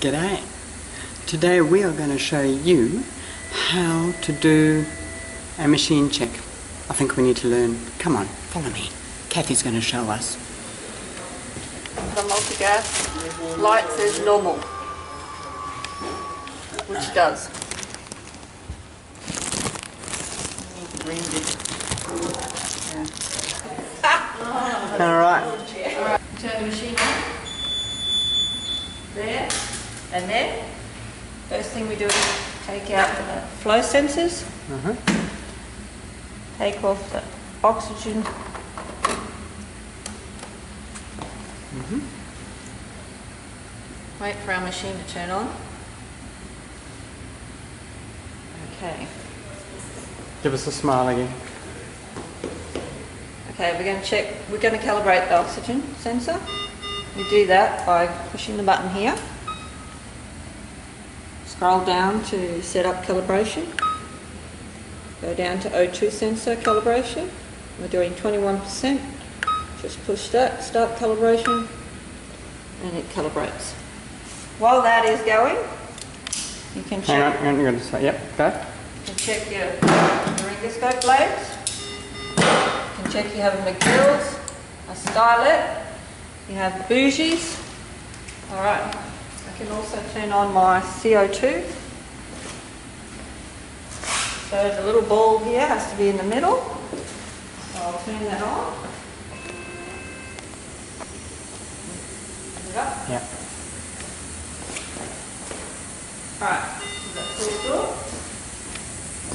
G'day. Today we are going to show you how to do a machine check. I think we need to learn. Come on, follow me. Kathy's going to show us. The multi-gas light says normal, which does. Alright. Turn the machine on. There. And then, first thing we do is take out the flow sensors. Take off the oxygen. Wait for our machine to turn on. Okay. Give us a smile again. Okay, we're going to calibrate the oxygen sensor. We do that by pushing the button here. Scroll down to set up calibration. Go down to O2 sensor calibration. We're doing 21%. Just push that, start calibration, and it calibrates. While that is going, you can check. Hang on, you're going to say, yep, go. You can check your laryngoscope blades. You can check you have a McGill's, a stylet, you have bougies. Alright, I can also turn on my CO2. So the little ball here has to be in the middle. So I'll turn that on. Turn it up. Yeah. Alright, so that's all good.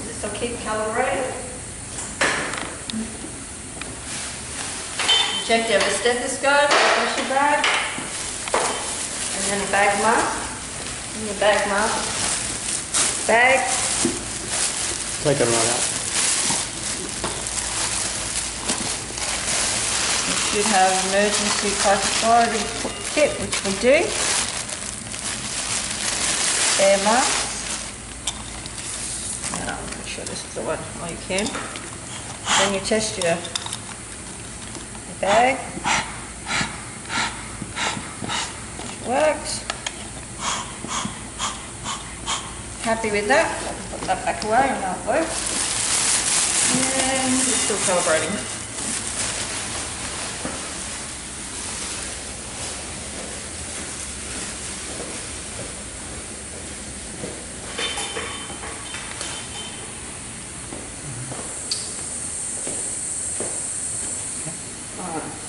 This will keep calibrating. Check you have a stethoscope, a pressure bag, and then a bag mask. In your bag mask. Bag. Take it right out. You should have emergency classified kit, which we do. Air mask. And I'm pretty sure this is the one. Oh, you can. Then you test your bag. Works. Happy with that? Put that back away and that works. And it's still calibrating.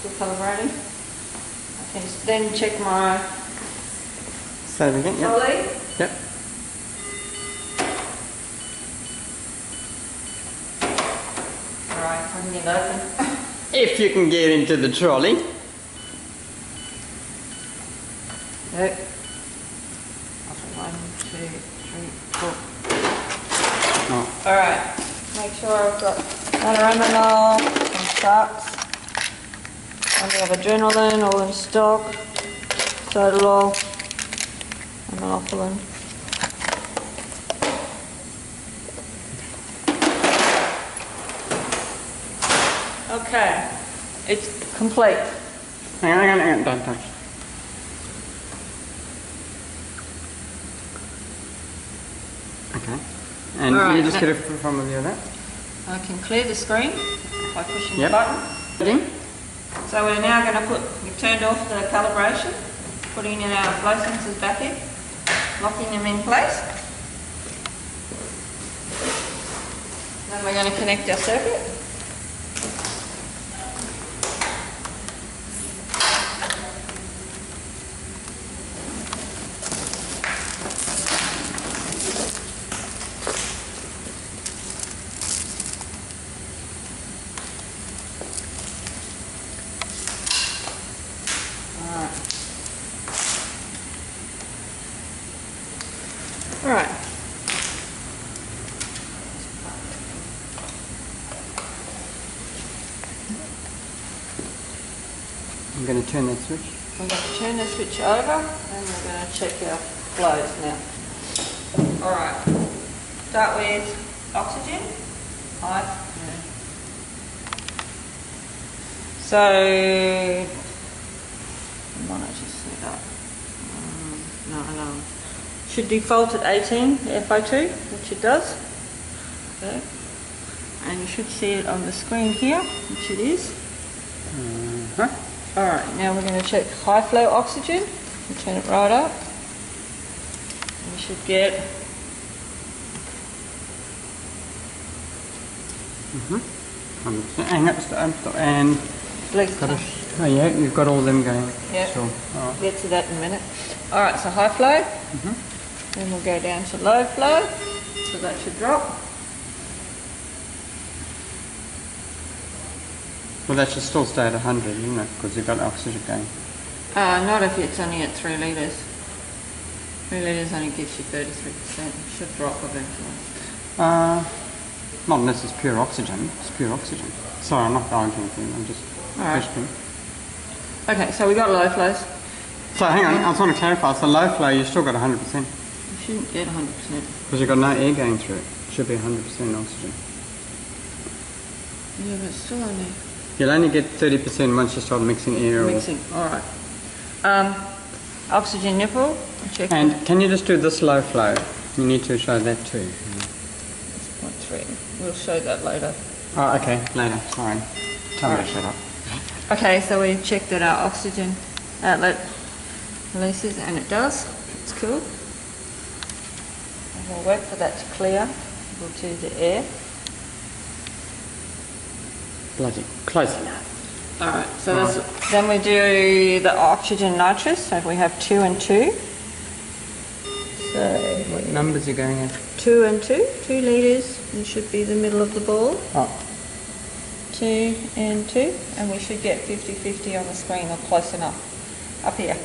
Still calibrating. I can then check my Say it again, trolley. Yep. Alright, I can get it open. If you can get into the trolley. Yep. 1, 2, 3, 4. Oh. Alright, make sure I've got Adrenaline, some sharks. And we have adrenaline all in stock, Sotalol, and melophalan. Okay, it's complete. Hang on, don't touch. Okay. And All right, you just get it from the view of that. I can clear the screen by pushing Yep. the button. Ready? So we're now going to we've turned off the calibration, putting in our flow sensors back in, locking them in place. Then we're going to connect our circuit. Alright. I'm going to turn that switch. We're going to turn the switch over and we're going to check our flows now. Alright. Start with oxygen. High. So, I might just set up no. Should default at 18, the FO2, which it does. Okay. And you should see it on the screen here, which it is. Alright, now we're going to check high flow oxygen. We'll turn it right up. You should get... And Please. oh yeah, you've got all them going. Yeah, sure. We'll get to that in a minute. Alright, so high flow. Then we'll go down to low flow. So that should drop. Well, that should still stay at 100, isn't it? Because you've got oxygen going. Not if it's only at 3 litres. 3 litres only gives you 33%. It should drop eventually. Not unless it's pure oxygen. It's pure oxygen. Sorry, I'm not arguing with you. I'm just questioning. Okay, so we got low flows. So hang on, I just want to clarify. So low flow, you've still got 100%. You shouldn't get 100%. Because you've got no air going through it. It should be 100% oxygen. Yeah, but it's still only... You'll only get 30% once you start mixing air. Mixing, alright. Oxygen nipple, check. And can you just do this low flow? You need to show that too. 0.3. We'll show that later. Oh, okay, later. Sorry. Tell me to shut up. Okay, so we checked that our oxygen outlet releases, and it does. It's cool. And we'll wait for that to clear. We'll do the air. Bloody close enough. Alright, so then we do the oxygen nitrous. So we have 2 and 2. So what numbers are going at? 2 and 2. 2 litres. It should be the middle of the ball. Oh. 2 and 2. And we should get 50-50 on the screen, or close enough. Up here.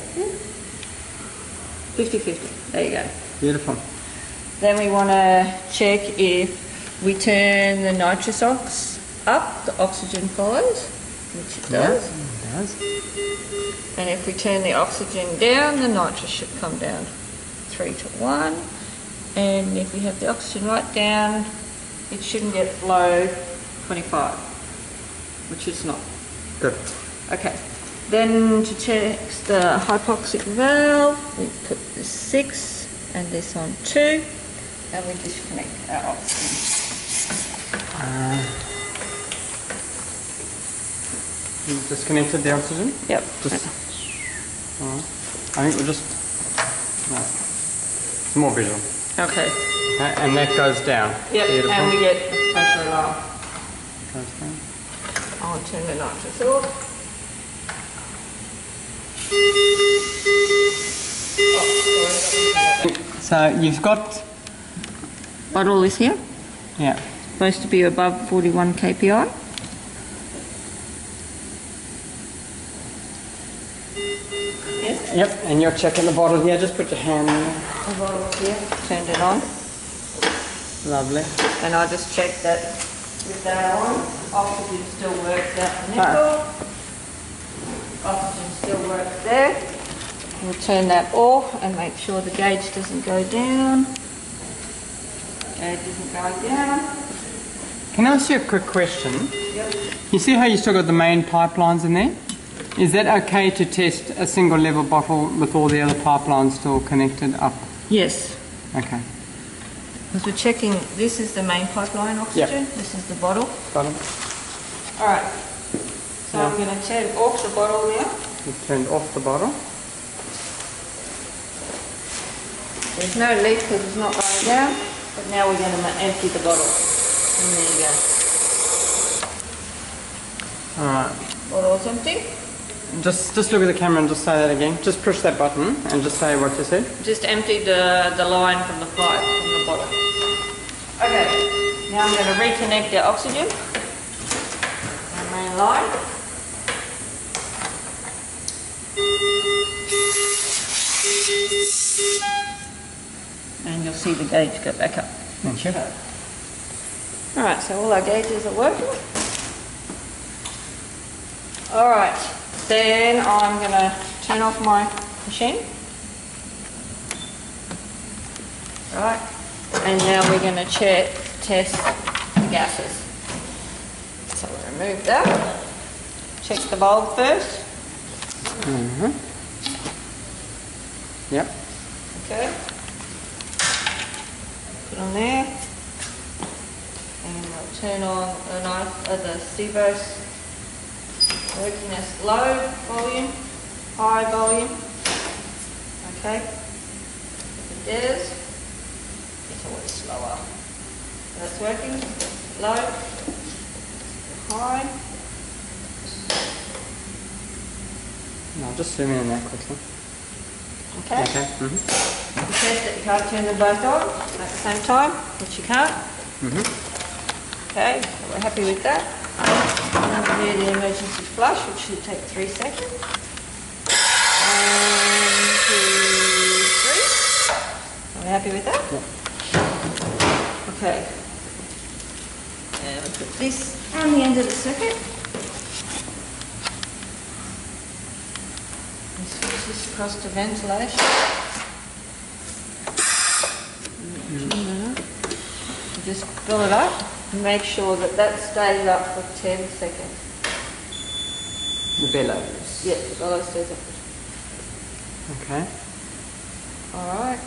50-50. There you go. Beautiful. Then we want to check if we turn the nitrous ox up, the oxygen follows, which it does. Yeah, it does. And if we turn the oxygen down, the nitrous should come down 3 to 1. And if we have the oxygen right down, it shouldn't get below 25, which it's not. Good. Okay. Then to check the hypoxic valve, we put the 6 and this on 2, and we disconnect our oxygen. You disconnected the oxygen? Yep. Just, I think we'll just... No. It's more visual. Okay. Okay, and that goes down. Yep, Beautiful. and we get the pressure alarm. Goes down. I'll turn the nitrous off. So you've got... Bottle is here. Yeah. Supposed to be above 41 kPi. Yes. Yep, and you're checking the bottle here. Just put your hand in there. The bottle is here. Turned it on. Lovely. And I just checked that with that on, oxygen still works out the nickel. Oxygen still works there. We'll turn that off and make sure the gauge doesn't go down. Gauge isn't going down. Can I ask you a quick question? Yep. You see how you still got the main pipelines in there? Is that okay to test a single level bottle with all the other pipelines still connected up? Yes. Okay. Because we're checking, this is the main pipeline oxygen, Yep. this is the bottle. Got it. Alright, so I'm going to turn off the bottle now. You've turned off the bottle. There's no leak because it's not going down, but now we're going to empty the bottle. And there you go. Alright. Bottle's empty. Just look at the camera and just say that again. Just push that button and just say what you said. Just emptied the line from the pipe, from the bottle. Okay, now I'm going to reconnect the oxygen. Our main line. And you'll see the gauge go back up. Thank you. Alright, so all our gauges are working. Alright, then I'm going to turn off my machine. Right, and now we're going to test the gases. So we'll remove that. Check the bulb first. Yep. Okay. Put on there. And I'll turn on the Stevos working as low volume, high volume. Okay. If it is, it's always slower. That's working. Low, high. I'll just zoom in on that quickly. Okay. Okay. You test that you can't turn them both on at the same time, which you can't. Okay, so we're happy with that. Now we'll do the emergency flush, which should take 3 seconds. 1, 2, 3. Are we happy with that? Yeah. Okay. And we'll put this on the end of the circuit. Switch this across to ventilation. Just fill it up and make sure that that stays up for 10 seconds. The bellows. Yeah, the bellows stays up. Okay. Alright.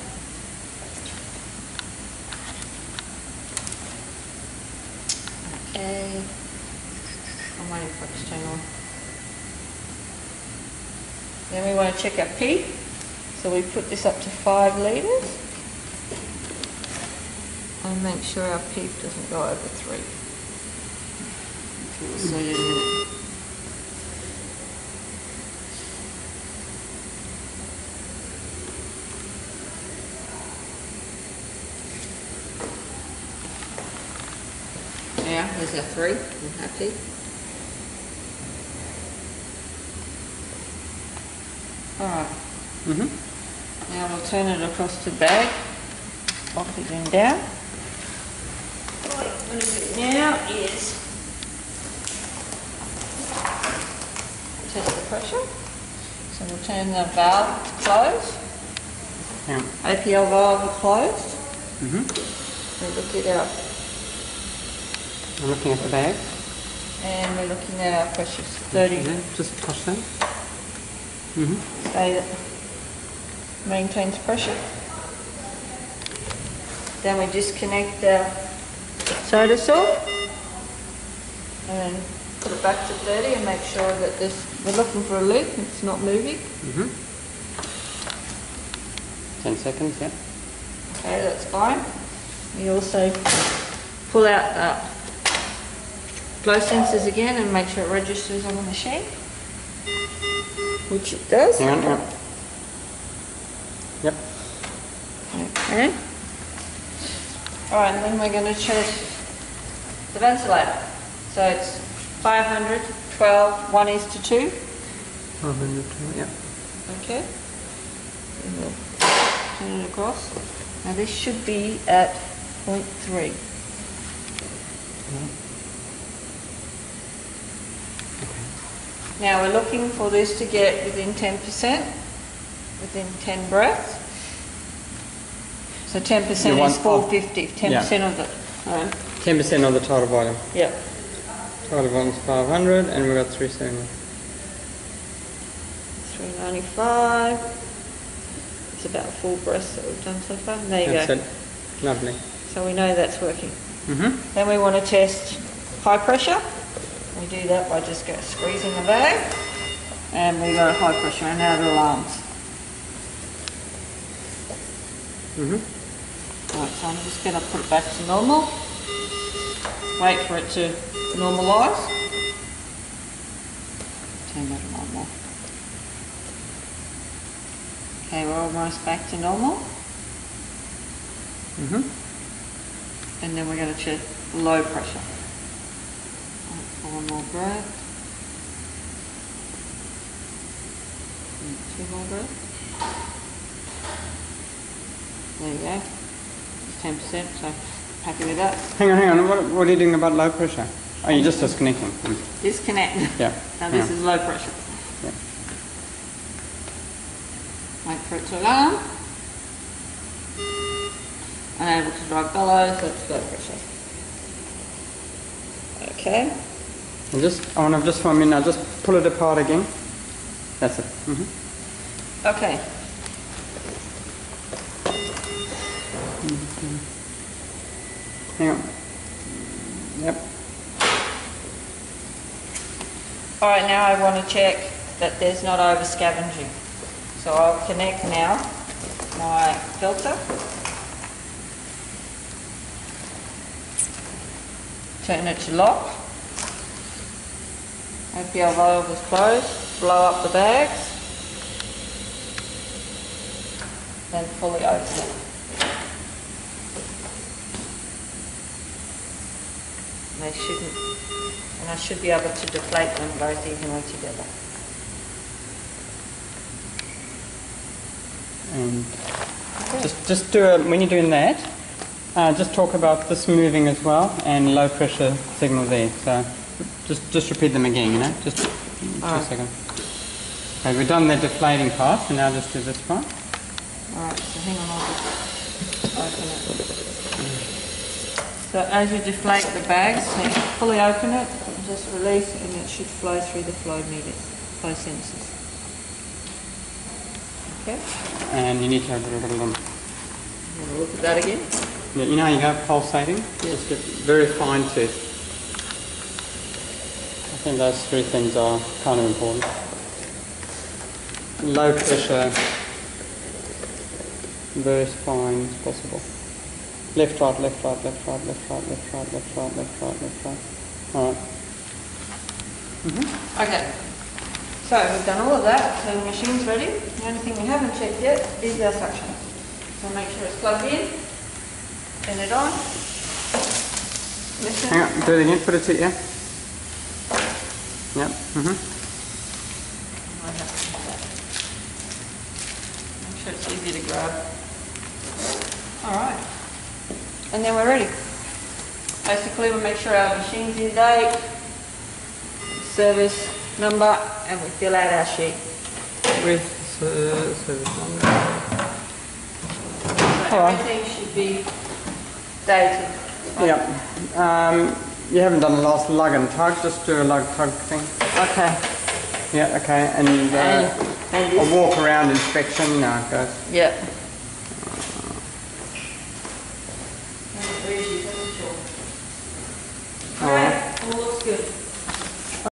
Okay. I'm waiting for it to turn on. Then we want to check our peak. So we put this up to 5 litres. And make sure our peak doesn't go over 3. Okay, we'll see it in a minute. Yeah, there's our 3. I'm happy. Alright. Now we'll turn it across to bag. Oxygen down. What I'm going to do now is test the pressure. So we'll turn the valve to close. Yeah. APL valve closed. We'll look at our... I'm looking at the bag. And we're looking at our pressures. 30. Just touch that. Stay that maintains pressure. Then we disconnect our soda saw and put it back to 30 and make sure that we're looking for a leak and it's not moving. 10 seconds, yeah. Okay, that's fine. We also pull out the flow sensors again and make sure it registers on the machine, which it does. Hang on, yeah. Yep. Okay. Alright, and then we're going to test the ventilator. So it's 500, 12, 1:2. 500, yeah. Okay. And we'll turn it across. Now this should be at 0.3. Now we're looking for this to get within 10%, within 10 breaths. So 10% is 450, 10% of the... 10% of the total volume. Yeah. Total volume is 500 and we've got 370. 395. It's about full breaths that we've done so far. And there you That's go. it. Lovely. So we know that's working. Then we want to test high pressure. We do that by just squeezing the bag. And we got a high pressure and now it alarms. Right, so I'm just going to put it back to normal. Wait for it to normalise. Turn that to normal. Okay, we're almost back to normal. And then we're going to check low pressure. One more breath. And 2 more breaths. There you go. It's 10%, so happy with that. Hang on. What are you doing about low pressure? Oh, you're just disconnecting. Disconnect. Yeah. Now this is low pressure. Yeah. Wait for it to alarm. Unable to drive bellows, that's low pressure. Okay. I want to just for a minute, I'll just pull it apart again. That's it. Okay. Hang on. Yep. Alright, now I want to check that there's not over scavenging. So I'll connect now my filter. Turn it to lock. Hope your valve is closed. Blow up the bags. Then fully open it. They shouldn't, and I should be able to deflate them both evenly together. And just do when you're doing that, just talk about this moving as well and low pressure signal there. So just repeat them again, you know, just 2 seconds. Okay, we've done the deflating part, so now just do this part. Alright, so hang on, I'll just open it. So as you deflate the bags, so you fully open it, just release and it should flow through the flow meters, flow sensors. Okay? And you need to have a little Have a look at that again. Yeah, you know how you go pulsating? Yes. Just get very fine tooth. I think those 3 things are kind of important. Low pressure, very fine as possible. Left, right, left, right, left, right, left, right, left, right, left, right, left, right, left, right. Alright. Okay. So we've done all of that, so the machine's ready. The only thing we haven't checked yet is our suction. So make sure it's plugged in, turn it on, listen. Hang on, do it again, put it to you. Yep. Make sure it's easy to grab. Alright. And then we're ready. Basically we'll make sure our machine's in date, service number, and we fill out our sheet. With service number. So everything should be dated. Yep. You haven't done the last lug and tug, just do a lug tug thing. Okay. Yeah, okay, and a walk around inspection, no, it goes. Yep.